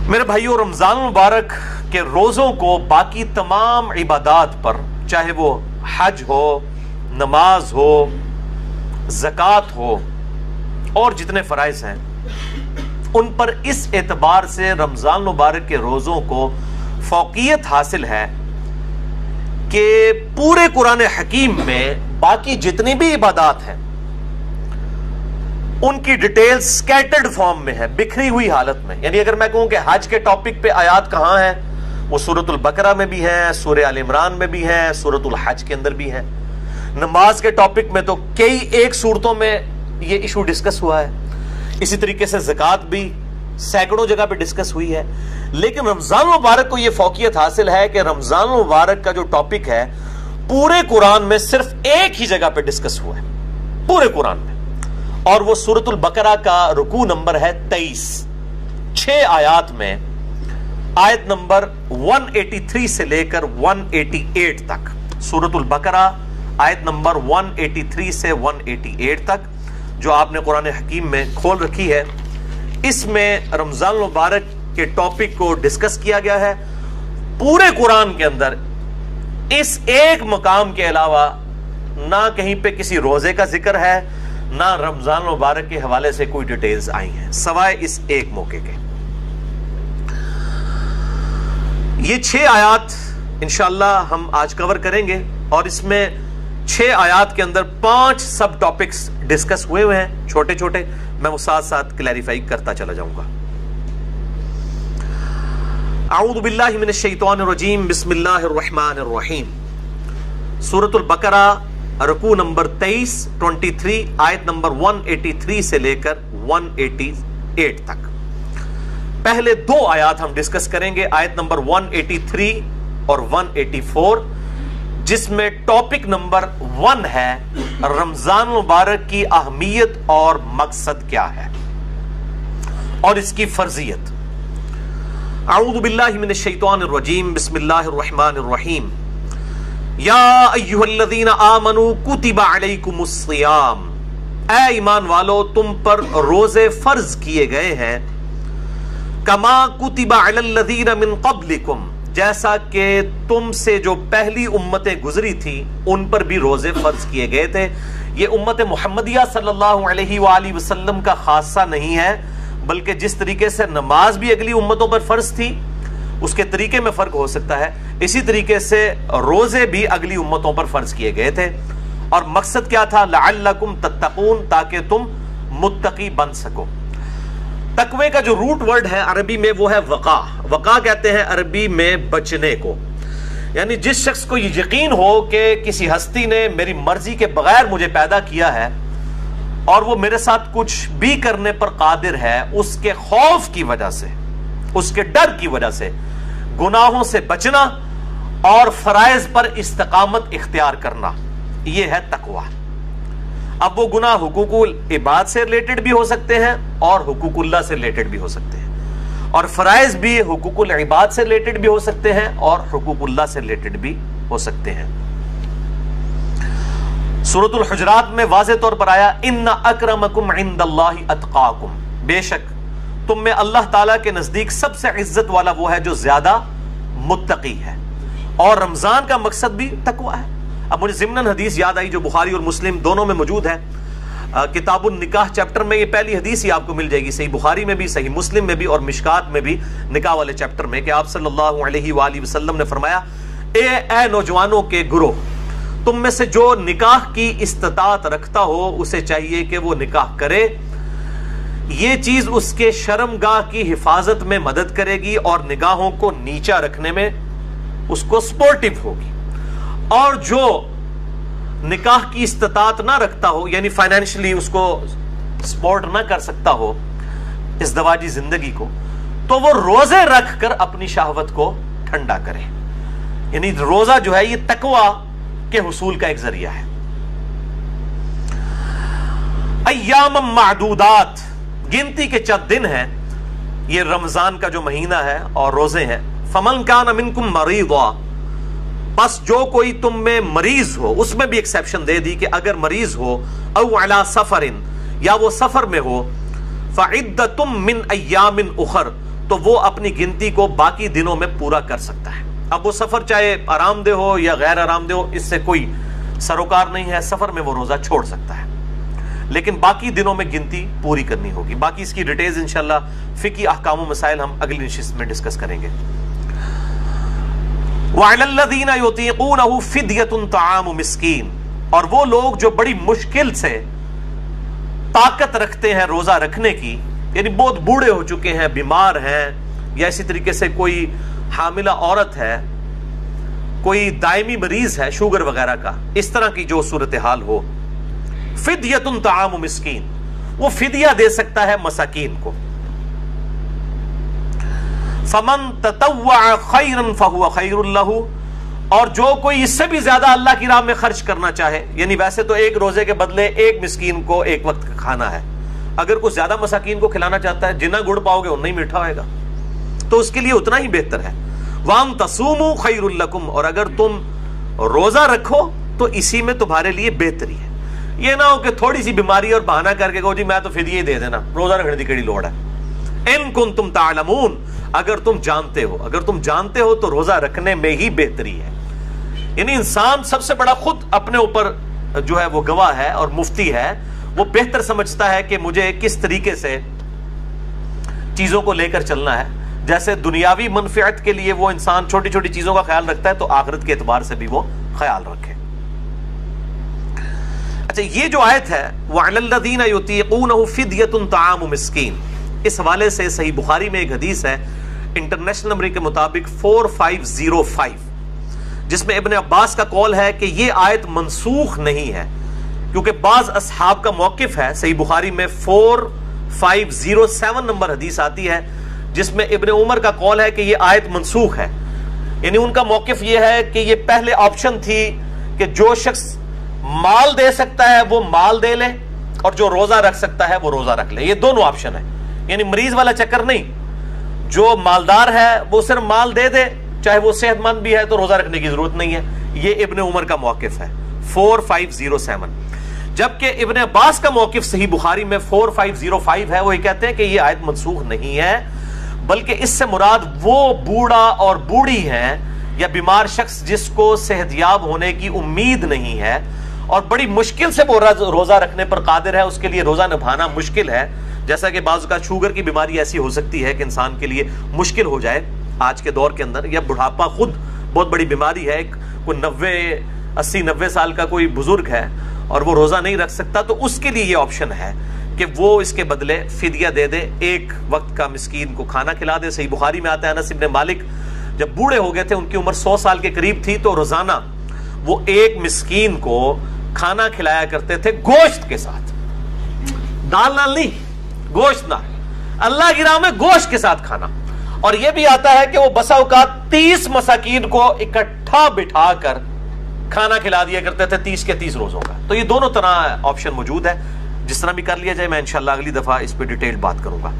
میرے بھائیوں، رمضان المبارک کے روزوں کو باقی تمام عبادات پر، چاہے وہ حج ہو، نماز ہو، زکوٰۃ ہو اور جتنے فرائض ہیں، ان پر اس اعتبار سے رمضان المبارک کے روزوں کو فوقیت حاصل ہے کہ پورے قرآن حکیم میں باقی جتنی بھی عبادات ہیں ان کی ڈیٹیل سکیٹرڈ فارم میں ہے، بکھری ہوئی حالت میں. یعنی اگر میں کہوں کہ حج کے ٹاپک پہ آیات کہاں ہیں، وہ سورۃ البقرہ میں بھی ہیں، سورہ آل عمران میں بھی ہیں، سورۃ الحج کے اندر بھی ہیں. نماز کے ٹاپک میں تو کئی ایک صورتوں میں یہ ایشو ڈسکس ہوا ہے. اسی طریقے سے زکوٰۃ بھی سینکڑوں جگہ پہ ڈسکس ہوئی ہے. لیکن رمضان مبارک کو یہ فوقیت حاصل ہے کہ رمضان مبارک کا جو ٹاپک ہے پورے قرآن میں صرف ایک ہی جگہ پہ ڈسکس ہوا ہے، پورے قرآن میں، اور وہ سورۃ البقرہ کا رکوع نمبر ہے 23. 6 آیات میں آیت نمبر 183 سے لے کر 188 تک. سورۃ البقرہ آیت نمبر 183 سے 188 تک جو آپ نے قرآن حکیم میں کھول رکھی ہے، اس میں رمضان المبارک کے ٹاپک کو ڈسکس کیا گیا ہے. پورے قرآن کے اندر اس ایک مقام کے علاوہ نہ کہیں پہ کسی روزے کا ذکر ہے، نہ رمضان مبارک کے حوالے سے کوئی ڈیٹیلز آئی ہیں سوائے اس ایک موقع کے. یہ 6 آیات انشاءاللہ ہم آج کور کریں گے، اور اس میں 6 آیات کے اندر 5 سب ٹاپکس ڈسکس ہوئے ہیں چھوٹے چھوٹے. میں وہ ساتھ ساتھ کلیریفائی کرتا چلا جاؤں گا. اعوذ باللہ من الشیطان الرجیم، بسم اللہ الرحمن الرحیم. سورۃ البقرہ رکوع نمبر 23 آیت نمبر 183 سے لے کر 188 تک. پہلے 2 آیات ہم ڈسکس کریں گے، آیت نمبر 183 اور 184، جس میں ٹاپک نمبر 1 ہے رمضان مبارک کی اہمیت اور مقصد کیا ہے اور اس کی فرضیت. اعوذ باللہ من الشیطان الرجیم، بسم اللہ الرحمن الرحیم. یا ایھا الذین آمنوا کتب علیکم الصیام، اے ایمان والو تم پر روزے فرض کیے گئے ہیں، کما کتب علی الذین من قبلکم، جیسا کہ تم سے جو پہلی امتیں گزری تھی ان پر بھی روزے فرض کیے گئے تھے. یہ امت محمدیہ صلی اللہ علیہ وآلہ وسلم کا خاصہ نہیں ہے، بلکہ جس طریقے سے نماز بھی اگلی امتوں پر فرض تھی اس کے طریقے میں فرق ہو سکتا ہے، اسی طریقے سے روزے بھی اگلی امتوں پر فرض کیے گئے تھے. اور مقصد کیا تھا؟ لعلکم تتقون، تاکہ تم متقی بن سکو. تقوی کا جو روٹ ورڈ ہے عربی میں وہ ہے وقا. وقا کہتے ہیں عربی میں بچنے کو. یعنی جس شخص کو یہ یقین ہو کہ کسی ہستی نے میری مرضی کے بغیر مجھے پیدا کیا ہے اور وہ میرے ساتھ کچھ بھی کرنے پر قادر ہے، اس کے خوف کی وجہ سے، اس کے ڈر کی وجہ سے گناہوں سے بچنا اور فرائض پر استقامت اختیار کرنا، یہ ہے تقوی. اب وہ گناہ حقوق العباد سے ریلیٹڈ بھی ہو سکتے ہیں اور حقوق اللہ سے ریلیٹڈ بھی ہو سکتے ہیں، اور فرائض بھی حقوق العباد سے ریلیٹڈ بھی ہو سکتے ہیں اور حقوق اللہ سے ریلیٹڈ بھی ہو سکتے ہیں. سورۃ الحجرات میں واضح طور پر آیا ان اکرمکم عند اللہ اتقاکم، بے شک تم میں اللہ تعالیٰ کے نزدیک سب سے عزت والا وہ ہے جو زیادہ متقی ہے. اور رمضان کا مقصد بھی تقوی ہے. اب مجھے ضمناً حدیث یاد آئی جو بخاری اور مسلم دونوں میں موجود ہے. کتاب النکاح چیپٹر میں یہ پہلی حدیث ہی آپ کو مل جائے گی، صحیح بخاری میں بھی، صحیح مسلم میں بھی اور مشکات میں بھی، نکاح والے چیپٹر میں، کہ آپ صلی اللہ علیہ وآلہ وسلم نے فرمایا اے نوجوانوں کے گروہ، تم میں سے جو نکاح کی استطاعت رکھتا ہو اسے چاہیے کہ وہ نکاح کرے. یہ چیز اس کے شرمگاہ کی حفاظت میں مدد کرے گی اور نگاہوں کو نیچا رکھنے میں اس کو سپورٹیو ہوگی. اور جو نکاح کی استطاعت نہ رکھتا ہو، یعنی فائنینشلی اس کو سپورٹ نہ کر سکتا ہو ازدواجی زندگی کو، تو وہ روزے رکھ کر اپنی شہوت کو ٹھنڈا کرے. یعنی روزہ جو ہے یہ تقوی کے حصول کا ایک ذریعہ ہے. ایام معدودات، گنتی کے چند دن ہیں، یہ رمضان کا جو مہینہ ہے اور روزے ہیں. فمن کان منکم مریضا، بس جو کوئی تم میں مریض ہو، اس میں بھی ایکسیپشن دے دی کہ اگر مریض ہو، او علی سفر، یا وہ سفر میں ہو، فعدۃ من ایام اخر، تو وہ اپنی گنتی کو باقی دنوں میں پورا کر سکتا ہے. اب وہ سفر چاہے آرام دہ ہو یا غیر آرام دہ ہو، اس سے کوئی سروکار نہیں ہے. سفر میں وہ روزہ چھوڑ سکتا ہے، لیکن باقی دنوں میں گنتی پوری کرنی ہوگی. باقی اس کی ڈیٹیلز انشاءاللہ فقہی احکام و مسائل ہم اگلی نشست میں ڈسکس کریں گے. وَعَلَى الَّذِينَ يُطِيقُونَهُ فِدْيَةٌ طَعَامُ مِسْكِينٍ، اور وہ لوگ جو بڑی مشکل سے طاقت رکھتے ہیں روزہ رکھنے کی، یعنی بہت بوڑھے ہو چکے ہیں، بیمار ہیں، یا اسی طریقے سے کوئی حاملہ عورت ہے، کوئی دائمی مریض ہے شوگر وغیرہ کا، اس طرح کی جو صورتحال ہو، فدیۃ طعام مسکین، وہ فدیہ دے سکتا ہے مساکین کو. فمن تطوع خیرا فہو خیر لہ، اور جو کوئی اس سے بھی زیادہ اللہ کی راہ میں خرچ کرنا چاہے، یعنی ویسے تو ایک روزے کے بدلے ایک مسکین کو ایک وقت کا کھانا ہے، اگر کوئی زیادہ مساکین کو کھلانا چاہتا ہے، جتنا گڑ پاؤ گے اتنا ہی میٹھا ہوئے گا، تو اس کے لیے اتنا ہی بہتر ہے. وَأَن تَصُومُوا خَيْرٌ لَكُمْ، اور اگر تم روزہ رکھو تو اسی میں تمہارے لیے بہتری ہے. یہ نہ ہو کہ تھوڑی سی بیماری اور بہانہ کر کے کہو جی میں تو فدیہ ہی دے دینا، روزہ رکھنے کی کڑی لوڑ ہے. اِن كُنتُمْ تَعْلَمُونَ، اگر تم جانتے ہو تو روزہ رکھنے میں ہی بہتری ہے. یعنی انسان سب سے بڑا خود اپنے اوپر جو ہے وہ گواہ ہے اور مفتی ہے، وہ بہتر سمجھتا ہے کہ مجھے کس طریقے سے چیزوں کو لے کر چلنا ہے. جیسے دنیاوی منفعت کے لیے وہ انسان چھوٹی چھوٹی چیزوں کا خیال رکھتا ہے، تو آخرت کے اعتبار سے بھی وہ خیال رکھے. اچھا، یہ جو آیت ہے وَعَلَى الَّذِينَ يُطِيقُونَهُ فِدْيَةٌ طَعَامُ مِسْكِينٍ، اس حوالے سے صحیح بخاری میں ایک حدیث ہے انٹرنیشنل نمبر کے مطابق 4505، جس میں ابن عباس کا قول ہے کہ یہ آیت منسوخ نہیں ہے، کیونکہ بعض اصحاب کا موقف ہے. صحیح بخاری میں 4507 نمبر حدیث آتی ہے جس میں ابن عمر کا قول ہے کہ یہ آیت منسوخ ہے. یعنی ان کا موقف یہ ہے کہ یہ پہلے آپشن تھی کہ جو شخص مال دے سکتا ہے وہ مال دے لے، اور جو روزہ رکھ سکتا ہے وہ روزہ رکھ لے. یہ دونوں آپشن ہے، یعنی مریض والا چکر نہیں. جو مالدار ہے وہ صرف مال دے دے، چاہے وہ صحت مند بھی ہے تو روزہ رکھنے کی ضرورت نہیں ہے. یہ ابن عمر کا موقف ہے 4507. جبکہ ابن عباس کا موقف صحیح بخاری میں 4505 ہے، وہ یہ کہتے ہیں کہ یہ آیت منسوخ نہیں ہے، بلکہ اس سے مراد وہ بوڑھا اور بوڑھی ہیں یا بیمار شخص جس کو صحت یاب ہونے کی امید نہیں ہے اور بڑی مشکل سے وہ روزہ رکھنے پر قادر ہے، اس کے لیے روزہ نبھانا مشکل ہے. جیسا کہ بعض کا شوگر کی بیماری ایسی ہو سکتی ہے کہ انسان کے لیے مشکل ہو جائے آج کے دور کے اندر، یا بڑھاپا خود بہت بڑی بیماری ہے، کوئی 80-90 سال کا کوئی بزرگ ہے اور وہ روزہ نہیں رکھ سکتا، تو اس کے لیے یہ آپشن ہے کہ وہ اس کے بدلے فدیہ دے دے، ایک وقت کا مسکین کو کھانا کھلا دے. صحیح بخاری میں آتا ہے انس بن مالک جب بوڑھے ہو گئے تھے، ان کی عمر 100 سال کے قریب تھی، تو روزانہ وہ ایک مسکین کو کھانا کھلایا کرتے تھے گوشت کے ساتھ، دال نال نہیں، گوشت نال، اللہ کی راہ میں گوشت کے ساتھ کھانا. اور یہ بھی آتا ہے کہ وہ بسا اوقات 30 مساکین کو اکٹھا بٹھا کر کھانا کھلا دیا کرتے تھے 30 کے 30 روزوں کا. تو یہ دونوں طرح آپشن موجود ہے، جس طرح بھی کر لیا جائے. میں انشاءاللہ اگلی دفعہ اس پہ ڈیٹیل بات کروں گا.